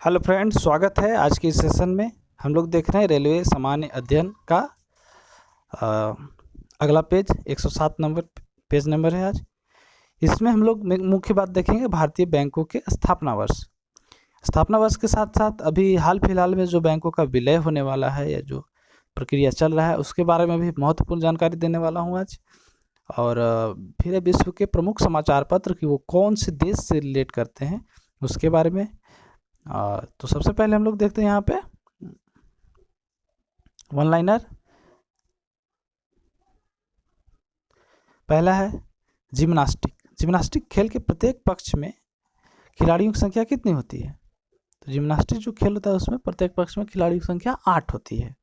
Hello friends, स्वागत है। आज के इस सेशन में हम लोग देख रहे हैं रेलवे सामान्य अध्ययन का अ, अगला पेज 107 नंबर पेज नंबर है आज। इसमें हम लोग मुख्य बात देखेंगे भारतीय बैंकों के स्थापना वर्ष। स्थापना वर्ष के साथ साथ अभी हाल फिलहाल में जो बैंकों का विलय होने वाला है या जो प्रक्रिया चल रहा है उसके बारे में भी महत्वपूर्ण जानकारी देने वाला हूँ आज। और फिर विश्व के प्रमुख समाचार पत्र कि वो कौन से देश से रिलेट करते हैं उसके बारे में। तो सबसे पहले हम लोग देखते हैं यहाँ पे वन लाइनर। पहला है जिम्नास्टिक। जिम्नास्टिक खेल के प्रत्येक पक्ष में खिलाड़ियों की संख्या कितनी होती है? तो जिम्नास्टिक जो खेल होता है उसमें प्रत्येक पक्ष में खिलाड़ियों की संख्या 8 होती है।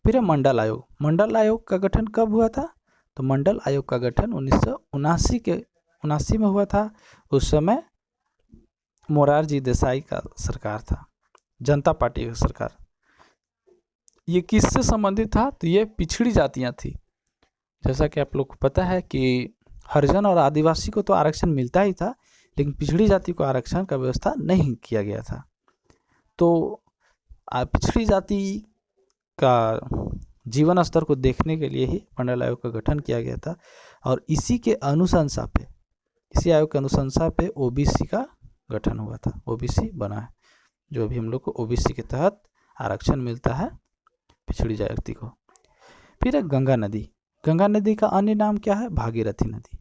फिर है मंडल आयोग। मंडल आयोग का गठन कब हुआ था? तो मंडल आयोग का गठन 1979 में हुआ था। उस समय मोरारजी देसाई का सरकार था, जनता पार्टी की सरकार। ये किससे संबंधित था? तो ये पिछड़ी जातियां थी। जैसा कि आप लोग को पता है कि हरिजन और आदिवासी को तो आरक्षण मिलता ही था, लेकिन पिछड़ी जाति को आरक्षण का व्यवस्था नहीं किया गया था। तो पिछड़ी जाति का जीवन स्तर को देखने के लिए ही मंडल आयोग का गठन किया गया था। और इसी के अनुशंसा पे, इसी आयोग के अनुशंसा पे ओबीसी का गठन हुआ था। ओबीसी बना है, जो अभी हम लोग को ओबीसी के तहत आरक्षण मिलता है पिछड़ी जाति को। फिर है गंगा नदी। गंगा नदी का अन्य नाम क्या है? भागीरथी नदी।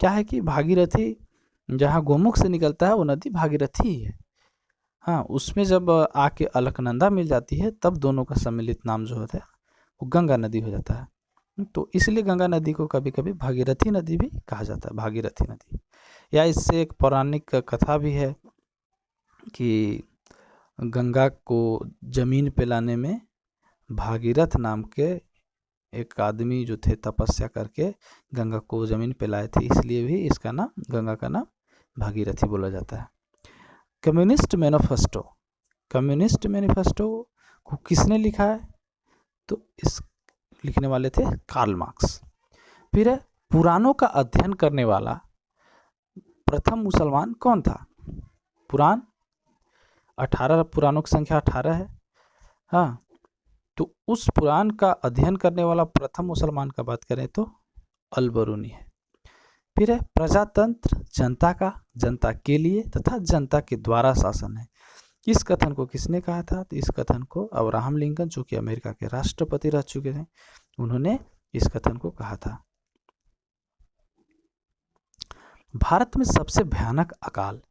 क्या है कि भागीरथी जहाँ गोमुख से निकलता है वो नदी भागीरथी ही है। हाँ, उसमें जब आके अलकनंदा मिल जाती है तब दोनों का सम्मिलित नाम जो होता है वो गंगा नदी हो जाता है। तो इसलिए गंगा नदी को कभी कभी भागीरथी नदी भी कहा जाता है, भागीरथी नदी। या इससे एक पौराणिक कथा भी है कि गंगा को जमीन पे लाने में भागीरथ नाम के एक आदमी जो थे तपस्या करके गंगा को ज़मीन पे लाए थे, इसलिए भी इसका नाम, गंगा का नाम भागीरथी बोला जाता है। Communist manifesto. कम्युनिस्ट मैनिफेस्टो को किसने लिखा है? तो इस लिखने वाले थे कार्ल मार्क्स। फिर है पुराणों का अध्ययन करने वाला प्रथम मुसलमान कौन था? पुराण 18, पुराणों की संख्या 18 है। हाँ, तो उस पुराण का अध्ययन करने वाला प्रथम मुसलमान का बात करें तो अल-बरूनी है। फिर है प्रजातंत्र जनता का, जनता के लिए तथा जनता के द्वारा शासन है। इस कथन को किसने कहा था? तो इस कथन को अब्राहम लिंकन, जो कि अमेरिका के राष्ट्रपति रह चुके थे, उन्होंने इस कथन को कहा था। भारत में सबसे भयानक अकाल।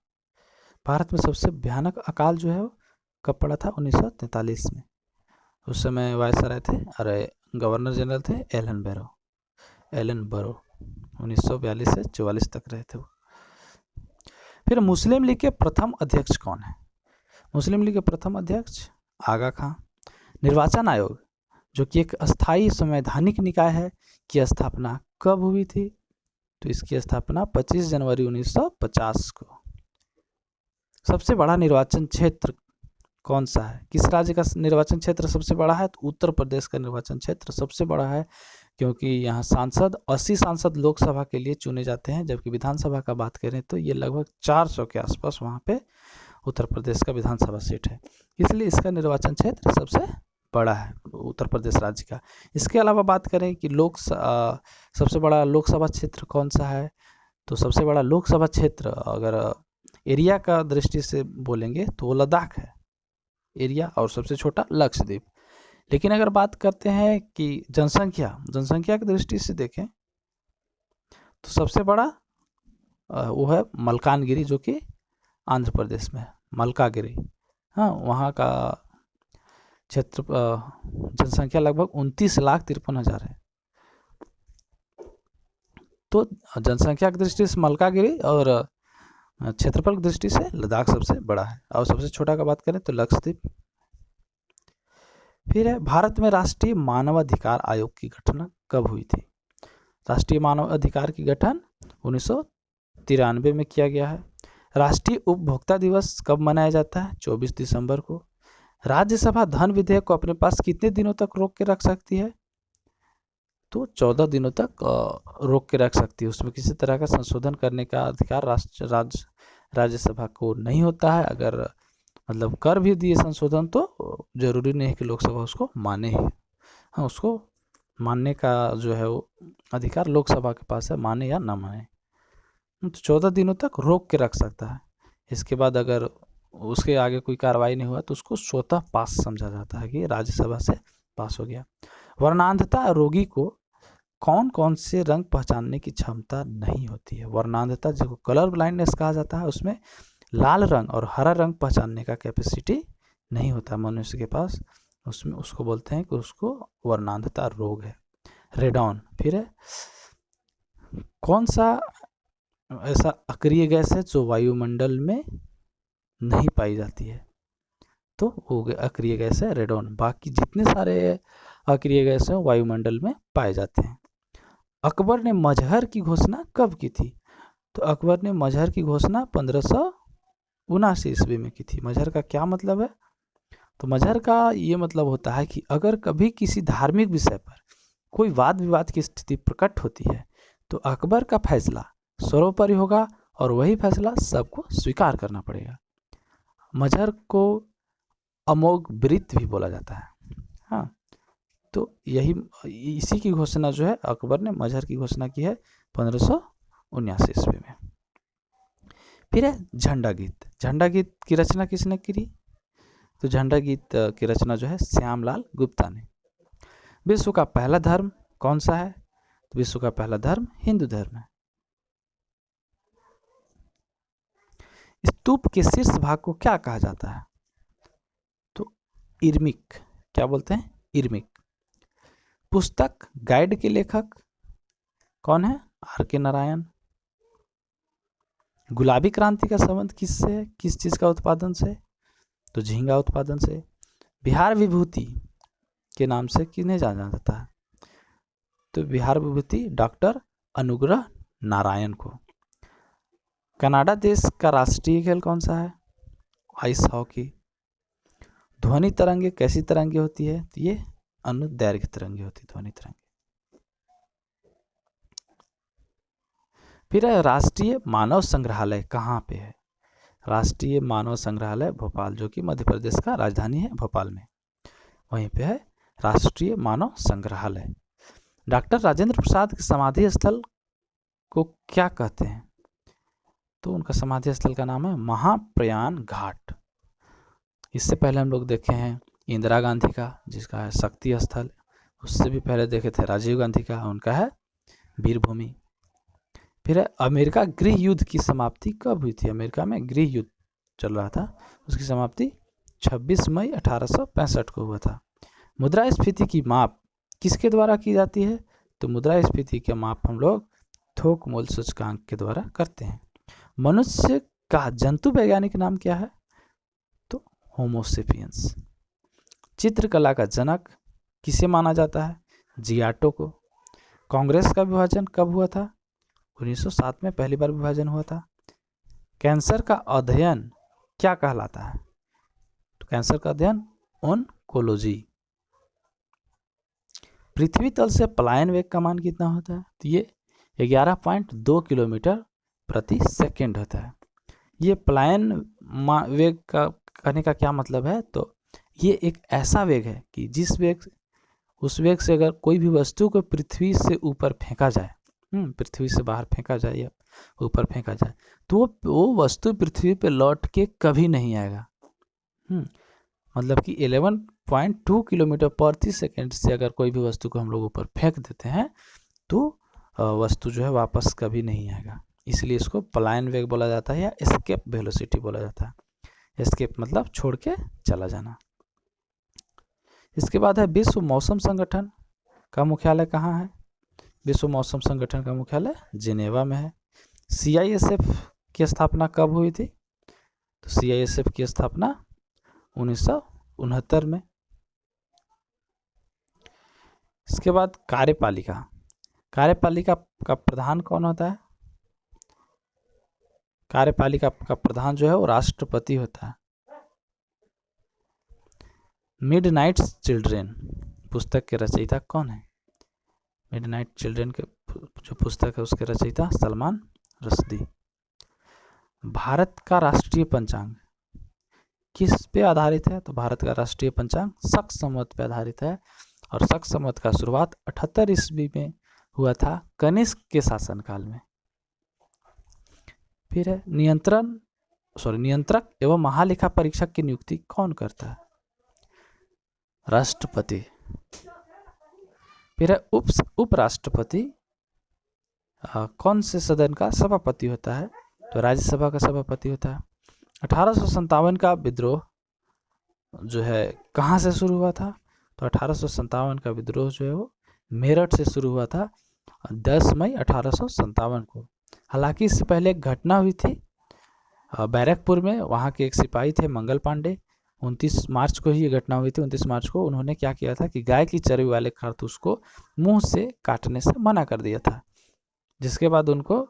भारत में सबसे भयानक अकाल जो है वो कब पड़ा था? 1943 में। उस समय वायसराय थे, अरे गवर्नर जनरल थे एलन बरो। 1942 से 44 तक रहे थे वो। फिर मुस्लिम लीग के प्रथम अध्यक्ष कौन है? मुस्लिम लीग के प्रथम अध्यक्ष आगा खां। निर्वाचन आयोग, जो कि एक अस्थायी संवैधानिक निकाय है, की स्थापना कब हुई थी? तो इसकी स्थापना 25 जनवरी 1950 को। सबसे बड़ा निर्वाचन क्षेत्र कौन सा है? किस राज्य का निर्वाचन क्षेत्र सबसे बड़ा है? तो उत्तर प्रदेश का निर्वाचन क्षेत्र सबसे बड़ा है, क्योंकि यहाँ 80 सांसद लोकसभा के लिए चुने जाते हैं, जबकि विधानसभा का बात करें तो ये लगभग 400 के आसपास वहाँ पे उत्तर प्रदेश का विधानसभा सीट है, इसलिए इसका निर्वाचन क्षेत्र सबसे बड़ा है उत्तर प्रदेश राज्य का। इसके अलावा बात करें कि सबसे बड़ा लोकसभा क्षेत्र कौन सा है? तो सबसे बड़ा लोकसभा क्षेत्र अगर एरिया का दृष्टि से बोलेंगे तो वो लद्दाख है एरिया, और सबसे छोटा लक्षद्वीप। लेकिन अगर बात करते हैं कि जनसंख्या की दृष्टि से देखें तो सबसे बड़ा वो है मलकानगिरी, जो कि आंध्र प्रदेश में है, मलकागिरी। हाँ, वहाँ का क्षेत्र जनसंख्या लगभग 29,53,000 है। तो जनसंख्या की दृष्टि से मलकागिरी और क्षेत्रफल की दृष्टि से लद्दाख सबसे बड़ा है, और सबसे छोटा का बात करें तो लक्षद्वीप। फिर है भारत में राष्ट्रीय मानवाधिकार आयोग की घटना कब हुई थी? राष्ट्रीय मानव अधिकार की गठन 1993 में किया गया है। राष्ट्रीय उपभोक्ता दिवस कब मनाया जाता है? 24 दिसंबर को। राज्यसभा धन विधेयक को अपने पास कितने दिनों तक रोक के रख सकती है? तो 14 दिनों तक रोक के रख सकती है। उसमें किसी तरह का संशोधन करने का अधिकार राज्यसभा को नहीं होता है। अगर मतलब कर भी दिए संशोधन तो जरूरी नहीं है कि लोकसभा उसको माने ही। हाँ, उसको मानने का जो है वो अधिकार लोकसभा के पास है, माने या ना माने। तो 14 दिनों तक रोक के रख सकता है। इसके बाद अगर उसके आगे कोई कार्रवाई नहीं हुआ तो उसको स्वतः पास समझा जाता है कि राज्यसभा से पास हो गया। वर्णांधता रोगी को कौन कौन से रंग पहचानने की क्षमता नहीं होती है? वर्णांधता जिसको कलर ब्लाइंडनेस कहा जाता है, उसमें लाल रंग और हरा रंग पहचानने का कैपेसिटी नहीं होता मनुष्य के पास, उसमें उसको बोलते हैं कि उसको वर्णांधता रोग है। रेडॉन फिर है, कौन सा ऐसा अक्रिय गैस है जो वायुमंडल में नहीं पाई जाती है? तो वो अक्रिय गैस है रेडॉन। बाकी जितने सारे अक्रिय गैस हैं वायुमंडल में पाए जाते हैं। अकबर ने मजहर की घोषणा कब की थी? तो अकबर ने मजहर की घोषणा 1579 ईस्वी में की थी। मजहर का क्या मतलब है? तो मजहर का ये मतलब होता है कि अगर कभी किसी धार्मिक विषय पर कोई वाद विवाद की स्थिति प्रकट होती है तो अकबर का फैसला सर्वोपरि होगा और वही फैसला सबको स्वीकार करना पड़ेगा। मजहर को अमोघ वृत्त भी बोला जाता है। हाँ, तो यही इसी की घोषणा जो है अकबर ने मजहर की घोषणा की है 1579 ईस्वी में। फिर है झंडा गीत। झंडा गीत की रचना किसने की? तो झंडा गीत की रचना जो है श्यामलाल गुप्ता ने। विश्व का पहला धर्म कौन सा है? तो विश्व का पहला धर्म हिंदू धर्म है। स्तूप के शीर्ष भाग को क्या कहा जाता है? तो इर्मिक। क्या बोलते हैं? इर्मिक। पुस्तक गाइड के लेखक कौन है? आर के नारायण। गुलाबी क्रांति का संबंध किससे है? किस चीज का उत्पादन से? तो झींगा उत्पादन से। बिहार विभूति के नाम से किन्हें जाना जाता है? तो बिहार विभूति डॉक्टर अनुग्रह नारायण को। कनाडा देश का राष्ट्रीय खेल कौन सा है? Ice hockey. ध्वनि तरंगे कैसी तरंगे होती है? तो ये अनुदैर्घ्य तरंगे होती है, ध्वनि तरंगे। फिर राष्ट्रीय मानव संग्रहालय कहाँ पे है? राष्ट्रीय मानव संग्रहालय भोपाल, जो कि मध्य प्रदेश का राजधानी है भोपाल में, वहीं पे है राष्ट्रीय मानव संग्रहालय। डॉक्टर राजेंद्र प्रसाद के समाधि स्थल को क्या कहते हैं? तो उनका समाधि स्थल का नाम है महाप्रयाण घाट। इससे पहले हम लोग देखे हैं इंदिरा गांधी का, जिसका है शक्ति स्थल। उससे भी पहले देखे थे राजीव गांधी का, उनका है वीरभूमि। फिर है अमेरिका गृह युद्ध की समाप्ति कब हुई थी? अमेरिका में गृह युद्ध चल रहा था, उसकी समाप्ति 26 मई 1865 को हुआ था। मुद्रास्फीति की माप किसके द्वारा की जाती है? तो मुद्रास्फीति के माप हम लोग थोक मूल्य सूचकांक के द्वारा करते हैं। मनुष्य का जंतु वैज्ञानिक नाम क्या है? तो होमोसेपियंस। चित्रकला का जनक किसे माना जाता है? जियाटो को। कांग्रेस का विभाजन कब हुआ था? 1907 में पहली बार विभाजन हुआ था। कैंसर का अध्ययन क्या कहलाता है? तो कैंसर का अध्ययन ओन्कोलॉजी। पृथ्वी तल से पलायन वेग का मान कितना होता है? तो ये 11.2 किलोमीटर प्रति सेकेंड होता है। ये पलायन वेग का कहने का क्या मतलब है? तो ये एक ऐसा वेग है कि जिस वेग उस वेग से अगर कोई भी वस्तु को पृथ्वी से ऊपर फेंका जाए, पृथ्वी से बाहर फेंका जाए या ऊपर फेंका जाए, तो वो वस्तु पृथ्वी पे लौट के कभी नहीं आएगा। मतलब कि 11.2 किलोमीटर प्रति सेकेंड से अगर कोई भी वस्तु को हम लोग ऊपर फेंक देते हैं तो वस्तु जो है वापस कभी नहीं आएगा। इसलिए इसको पलायन वेग बोला जाता है या एस्केप वेलोसिटी बोला जाता है। एस्केप मतलब छोड़ के चला जाना। इसके बाद है विश्व मौसम संगठन का मुख्यालय कहाँ है? विश्व मौसम संगठन का मुख्यालय जिनेवा में है। CISF की स्थापना कब हुई थी? तो CISF की स्थापना 1969 में। इसके बाद कार्यपालिका। कार्यपालिका का प्रधान कौन होता है? कार्यपालिका का प्रधान जो है वो राष्ट्रपति होता है। मिडनाइट चिल्ड्रेन पुस्तक के रचयिता कौन है? मिडनाइट चिल्ड्रेन के जो पुस्तक है उसके रचयिता सलमान रश्दी। भारत का राष्ट्रीय पंचांग किस पे आधारित है? तो भारत का राष्ट्रीय पंचांग शक संवत पे आधारित है, और शक संवत का शुरुआत 78 ईस्वी में हुआ था, कनिष्क के शासनकाल में। फिर है नियंत्रक एवं महालेखा परीक्षक की नियुक्ति कौन करता है? राष्ट्रपति। फिर है उपराष्ट्रपति कौन से सदन का सभापति होता है? तो राज्यसभा का सभापति होता है। 1857 का विद्रोह जो है कहाँ से शुरू हुआ था? तो 1857 का विद्रोह जो है वो मेरठ से शुरू हुआ था 10 मई 1857 को। हालांकि इससे पहले एक घटना हुई थी बैरकपुर में, वहाँ के एक सिपाही थे मंगल पांडे, 29 मार्च को ही ये घटना हुई थी। 29 मार्च को उन्होंने क्या किया था कि गाय की चर्बी वाले कारतूस को मुंह से काटने से मना कर दिया था, जिसके बाद उनको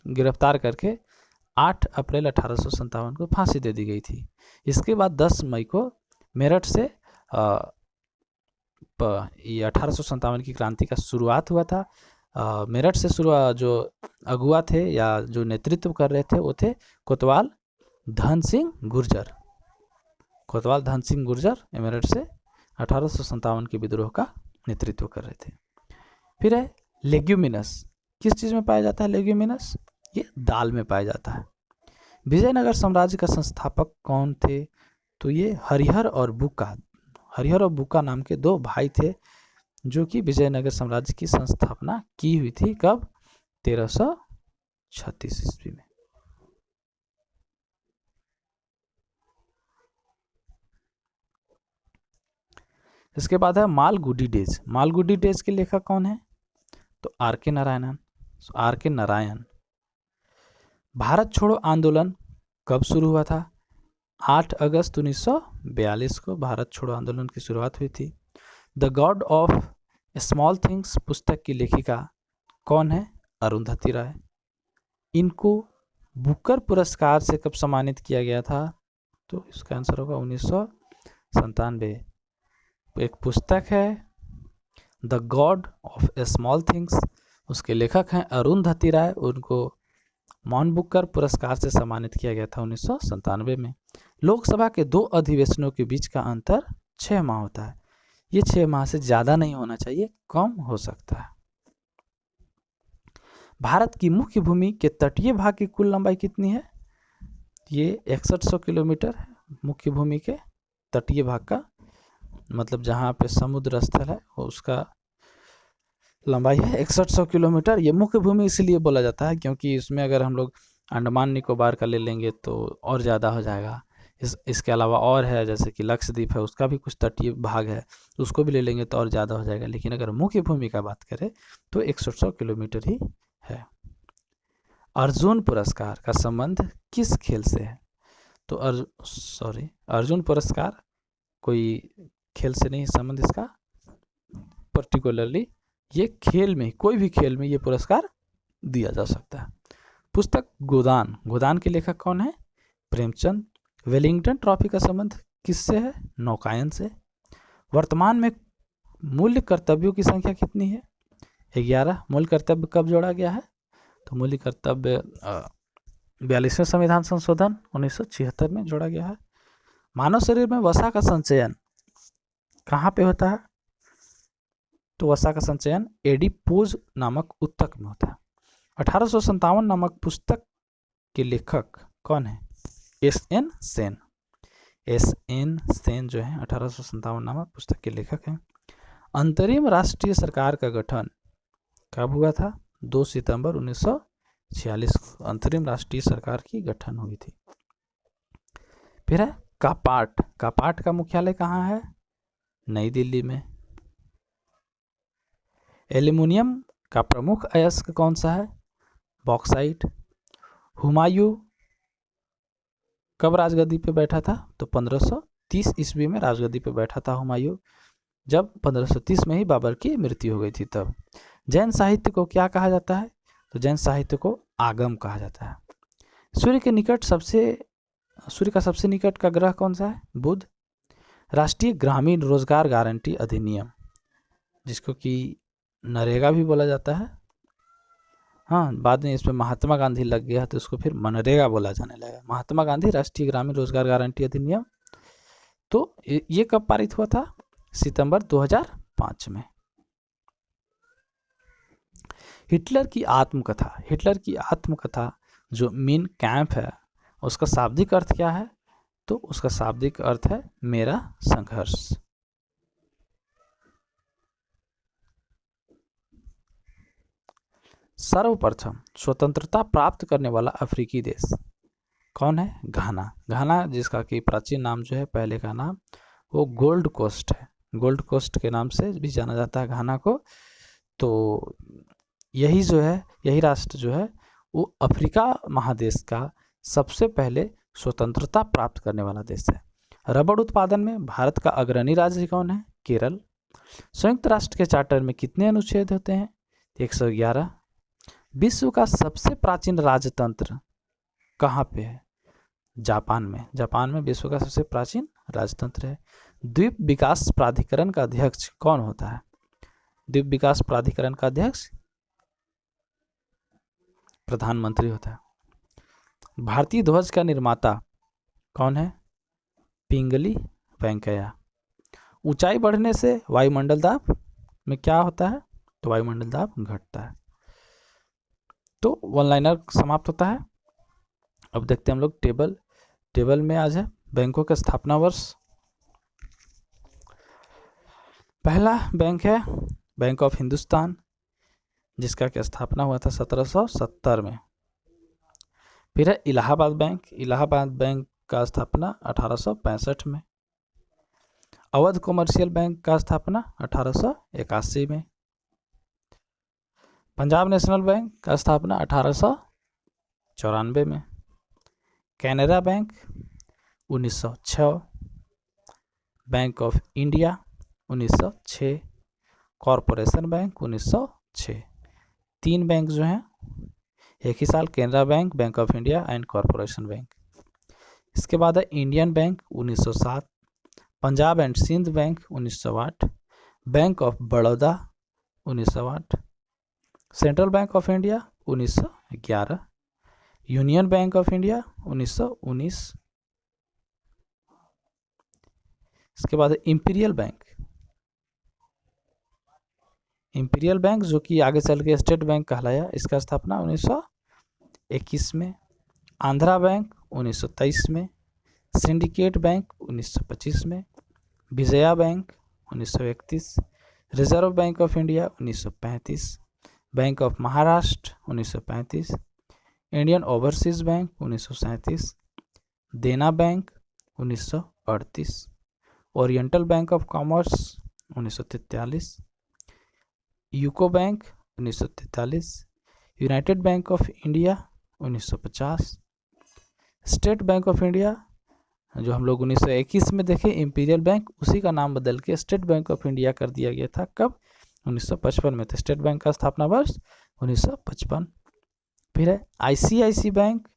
गिरफ्तार करके 8 अप्रैल 1857 को फांसी दे दी गई थी। इसके बाद 10 मई को मेरठ से ये 1857 की क्रांति का शुरुआत हुआ था। मेरठ से जो अगुआ थे या जो नेतृत्व कर रहे थे वो थे कोतवाल धन सिंह गुर्जर। कोतवाल धन सिंह गुर्जर मेरठ से 1857 के विद्रोह का नेतृत्व कर रहे थे। फिर है लेग्यूमिनस, किस चीज़ में पाया जाता है लेग्यूमिनस? ये दाल में पाया जाता है। विजयनगर साम्राज्य का संस्थापक कौन थे? तो ये हरिहर और बुक्का नाम के दो भाई थे, जो कि विजयनगर साम्राज्य की संस्थापना की हुई थी। कब? 1336 ईस्वी में। इसके बाद है मालगुडी डेज। मालगुडी डेज के लेखक कौन है? तो आर के नारायण। भारत छोड़ो आंदोलन कब शुरू हुआ था? 8 अगस्त 1942 को भारत छोड़ो आंदोलन की शुरुआत हुई थी। The God of small things पुस्तक की लेखिका कौन है? अरुंधति राय। इनको बुकर पुरस्कार से कब सम्मानित किया गया था? तो इसका आंसर होगा 1997। एक पुस्तक है the God of small things, उसके लेखक हैं अरुंधति राय। उनको मौन बुकर पुरस्कार से सम्मानित किया गया था 1997 में। लोकसभा के 2 अधिवेशनों के बीच का अंतर 6 माह होता है। ये 6 माह से ज़्यादा नहीं होना चाहिए, कम हो सकता है। भारत की मुख्य भूमि के तटीय भाग की कुल लंबाई कितनी है? ये 6100 किलोमीटर है। मुख्य भूमि के तटीय भाग का मतलब जहाँ पे समुद्र स्थल है उसका लंबाई है 6100 किलोमीटर। ये मुख्य भूमि इसलिए बोला जाता है क्योंकि इसमें अगर हम लोग अंडमान निकोबार का ले लेंगे तो और ज़्यादा हो जाएगा। इसके अलावा और है जैसे कि लक्षद्वीप है, उसका भी कुछ तटीय भाग है, उसको भी ले लेंगे तो और ज़्यादा हो जाएगा। लेकिन अगर मुख्य भूमि का बात करें तो 6100 किलोमीटर ही है। अर्जुन पुरस्कार का संबंध किस खेल से है? तो अर्जुन पुरस्कार कोई खेल से नहीं संबंध इसका, पर्टिकुलरली ये खेल में, कोई भी खेल में ये पुरस्कार दिया जा सकता है। पुस्तक गोदान के लेखक कौन है? प्रेमचंद। वेलिंगटन ट्रॉफी का संबंध किससे है? नौकायन से। वर्तमान में मूल्य कर्तव्यों की संख्या कितनी है? 11। मूल्य कर्तव्य कब जोड़ा गया है? तो मूल्य कर्तव्य 42वें संविधान संशोधन 1976 में जोड़ा गया है। मानव शरीर में वसा का संचयन कहाँ पे होता है? तो वसा का संचयन एडिपोज नामक उत्तक में होता है। 1857 नामक पुस्तक के लेखक कौन है? एस.एन. सेन जो है 1857 नामक पुस्तक के लेखक हैं। अंतरिम राष्ट्रीय सरकार का गठन कब हुआ था? 2 सितंबर 1946 को अंतरिम राष्ट्रीय सरकार की गठन हुई थी। फिर है कापाट का मुख्यालय कहाँ है? नई दिल्ली में। एल्युमिनियम का प्रमुख अयस्क कौन सा है? बॉक्साइट। हुमायूं कब राजगद्दी पे बैठा था? तो 1530 ईस्वी में राजगद्दी पे बैठा था हुमायूं, जब 1530 में ही बाबर की मृत्यु हो गई थी तब। जैन साहित्य को क्या कहा जाता है? तो जैन साहित्य को आगम कहा जाता है। सूर्य का सबसे निकट का ग्रह कौन सा है? बुध। राष्ट्रीय ग्रामीण रोजगार गारंटी अधिनियम, जिसको कि नरेगा भी बोला जाता है, हाँ, बाद में इसमें महात्मा गांधी लग गया तो इसको फिर मनरेगा बोला जाने लगा। महात्मा गांधी राष्ट्रीय ग्रामीण रोजगार गारंटी अधिनियम। तो ये कब पारित हुआ था? सितंबर 2005 में। हिटलर की आत्मकथा जो मीन कैंप है, उसका शाब्दिक अर्थ क्या है? तो उसका शाब्दिक अर्थ है मेरा संघर्ष। सर्वप्रथम स्वतंत्रता प्राप्त करने वाला अफ्रीकी देश कौन है? घाना, जिसका कि प्राचीन नाम जो है, पहले का नाम वो गोल्ड कोस्ट है। गोल्ड कोस्ट के नाम से भी जाना जाता है घाना को। तो यही राष्ट्र जो है वो अफ्रीका महादेश का सबसे पहले स्वतंत्रता प्राप्त करने वाला देश है। रबड़ उत्पादन में भारत का अग्रणी राज्य कौन है? केरल। संयुक्त राष्ट्र के चार्टर में कितने अनुच्छेद होते हैं? 111। विश्व का सबसे प्राचीन राजतंत्र कहाँ पे है? जापान में विश्व का सबसे प्राचीन राजतंत्र है। द्वीप विकास प्राधिकरण का अध्यक्ष कौन होता है? द्वीप विकास प्राधिकरण का अध्यक्ष प्रधानमंत्री होता है। भारतीय ध्वज का निर्माता कौन है? पिंगली वेंकैया। ऊंचाई बढ़ने से वायुमंडल दाब में क्या होता है? तो वायुमंडल दाब घटता है। तो वन लाइनर समाप्त होता है। अब देखते हैं हम लोग टेबल में आज है बैंकों का स्थापना वर्ष। पहला बैंक है बैंक ऑफ हिंदुस्तान, जिसका की स्थापना हुआ था 1770 में। फिर है इलाहाबाद बैंक का स्थापना 1865 में। अवध कॉमर्शियल बैंक का स्थापना 1881 में। पंजाब नेशनल बैंक का स्थापना 1894 में। Canara Bank 1906। Bank of India 1906। Corporation Bank 1906। 3 bank जो हैं एक ही साल, Canara Bank, Bank of India and Corporation Bank. इसके बाद है Indian Bank 1907। Punjab and Sind Bank 1908। Bank of Baroda 1908। Central Bank of India 1911। Union Bank of India 1919। इसके बाद इंपीरियल बैंक जो कि आगे चल के स्टेट बैंक कहलाया, इसका स्थापना 1921 में। आंध्रा बैंक 1923 में। सिंडिकेट बैंक 1925 में। Vijaya bank 1931। Reserve bank of India 1935। Bank of Maharashtra 1935। Indian overseas bank 1937। देना bank 1938। Oriental bank of commerce 1943। UCO bank 1943। United bank of India 1950। State bank of India जो हम लोग 1921 में देखे, इंपीरियल बैंक, उसी का नाम बदल के स्टेट बैंक ऑफ इंडिया कर दिया गया था। कब? 1955 में। तो स्टेट बैंक का स्थापना वर्ष 1955। फिर है ICICI Bank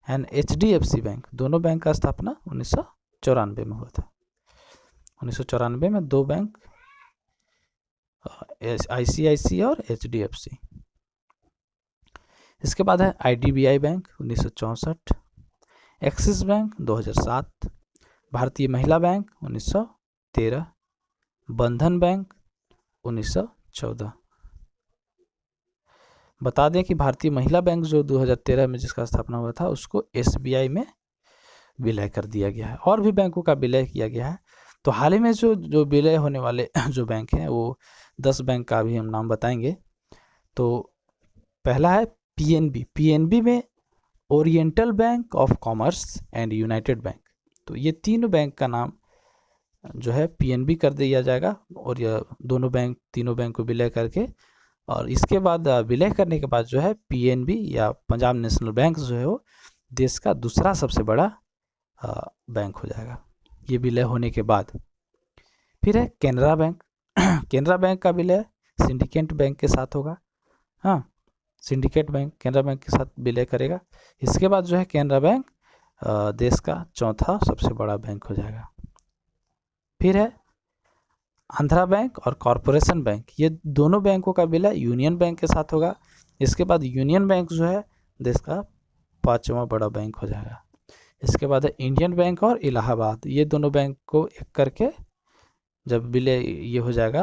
and HDFC Bank, दोनों बैंक का स्थापना 1994 में हुआ था। 1994 में 2 बैंक, आईसीआईसी और एचडीएफसी। इसके बाद है आईडीबीआई बैंक 1964। Axis bank 2007। भारतीय महिला बैंक 1913। बंधन बैंक 1914। बता दें कि भारतीय महिला बैंक जो 2013 में जिसका स्थापना हुआ था, उसको एसबीआई में विलय कर दिया गया है। और भी बैंकों का विलय किया गया है। तो हाल ही में जो विलय होने वाले जो बैंक हैं वो 10 बैंक का भी हम नाम बताएंगे। तो पहला है पीएनबी में oriental bank of commerce and United bank. तो ये तीनों बैंक का नाम जो है पीएनबी कर दिया जाएगा, और ये तीनों बैंक को विलय करके, और इसके बाद विलय करने के बाद जो है पीएनबी या पंजाब नेशनल बैंक जो है वो देश का दूसरा सबसे बड़ा बैंक हो जाएगा, ये विलय होने के बाद। फिर है कैनरा बैंक। कैनरा बैंक का विलय सिंडिकेट बैंक के साथ होगा। हाँ, सिंडिकेट बैंक कैनरा बैंक के साथ विलय करेगा। इसके बाद जो है कैनरा बैंक देश का चौथा सबसे बड़ा बैंक हो जाएगा। फिर है आंध्रा बैंक और कॉरपोरेशन बैंक, ये दोनों बैंकों का विलय यूनियन बैंक के साथ होगा। इसके बाद यूनियन बैंक जो है देश का 5वां बड़ा बैंक हो जाएगा। इसके बाद है इंडियन बैंक और इलाहाबाद, ये दोनों बैंक को एक करके जब विलय ये हो जाएगा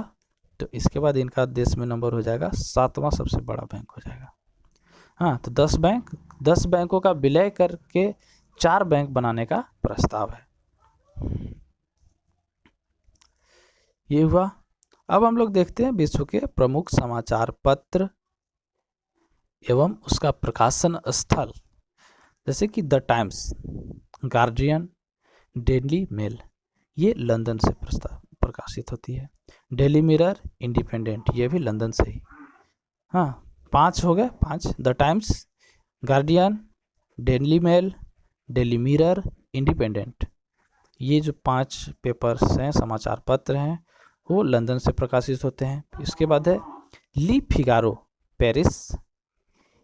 तो इसके बाद इनका देश में नंबर हो जाएगा 7वां सबसे बड़ा बैंक हो जाएगा। हाँ, तो 10 बैंकों का विलय करके 4 बैंक बनाने का प्रस्ताव है। ये हुआ। अब हम लोग देखते हैं विश्व के प्रमुख समाचार पत्र एवं उसका प्रकाशन स्थल, जैसे कि the Times, Guardian, Daily Mail, ये लंदन से प्रकाशित होती है। डेली मिरर, इंडिपेंडेंट, ये भी लंदन से ही। हाँ, 5 हो गए, 5। The Times, Guardian, Daily Mail, Daily Mirror, Independent, ये जो 5 पेपर्स हैं, समाचार पत्र हैं, वो लंदन से प्रकाशित होते हैं। इसके बाद है Le Figaro, Paris,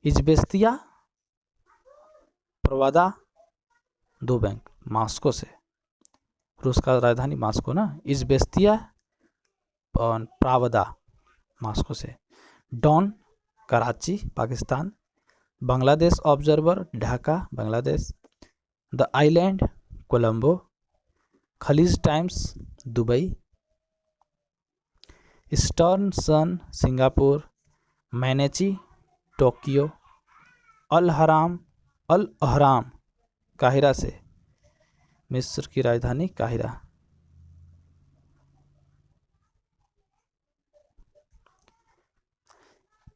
Izvestia, Pravda, 2 bank, Moscow से, रूस का राजधानी मॉस्को ना, इजबेस्तिया और प्रावदा, मॉस्को से। Dawn, Karachi, Pakistan. Bangladesh Observer, Dhaka, Bangladesh. The Island, Colombo. Khaleej Times, Dubai. Eastern Sun, Singapore. Mainichi, Tokyo. Al Ahram, काहिरा से, मिस्र की राजधानी काहिरा।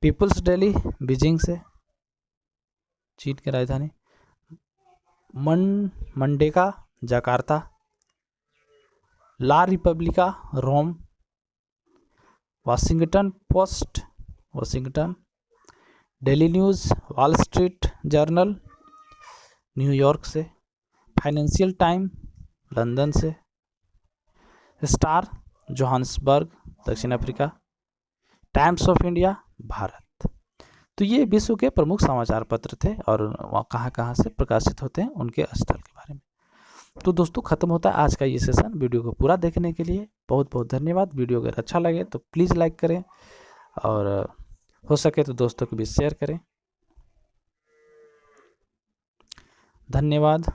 पीपल्स डेली, बीजिंग से, चीन की राजधानी। मंडेका, Jakarta. La Repubblica, Rome. Washington Post, Washington. Daily News, Wall Street Journal, New York से। फाइनेंशियल टाइम, लंदन से। स्टार, जोहान्सबर्ग, दक्षिण Africa. Times of India, Bharat. तो ये विश्व के प्रमुख समाचार पत्र थे और वहाँ कहाँ से प्रकाशित होते हैं उनके स्थल के बारे में। तो दोस्तों, ख़त्म होता है आज का ये सेशन। वीडियो को पूरा देखने के लिए बहुत बहुत धन्यवाद। वीडियो अगर अच्छा लगे तो प्लीज़ लाइक करें और हो सके तो दोस्तों के बीच शेयर करें। धन्यवाद।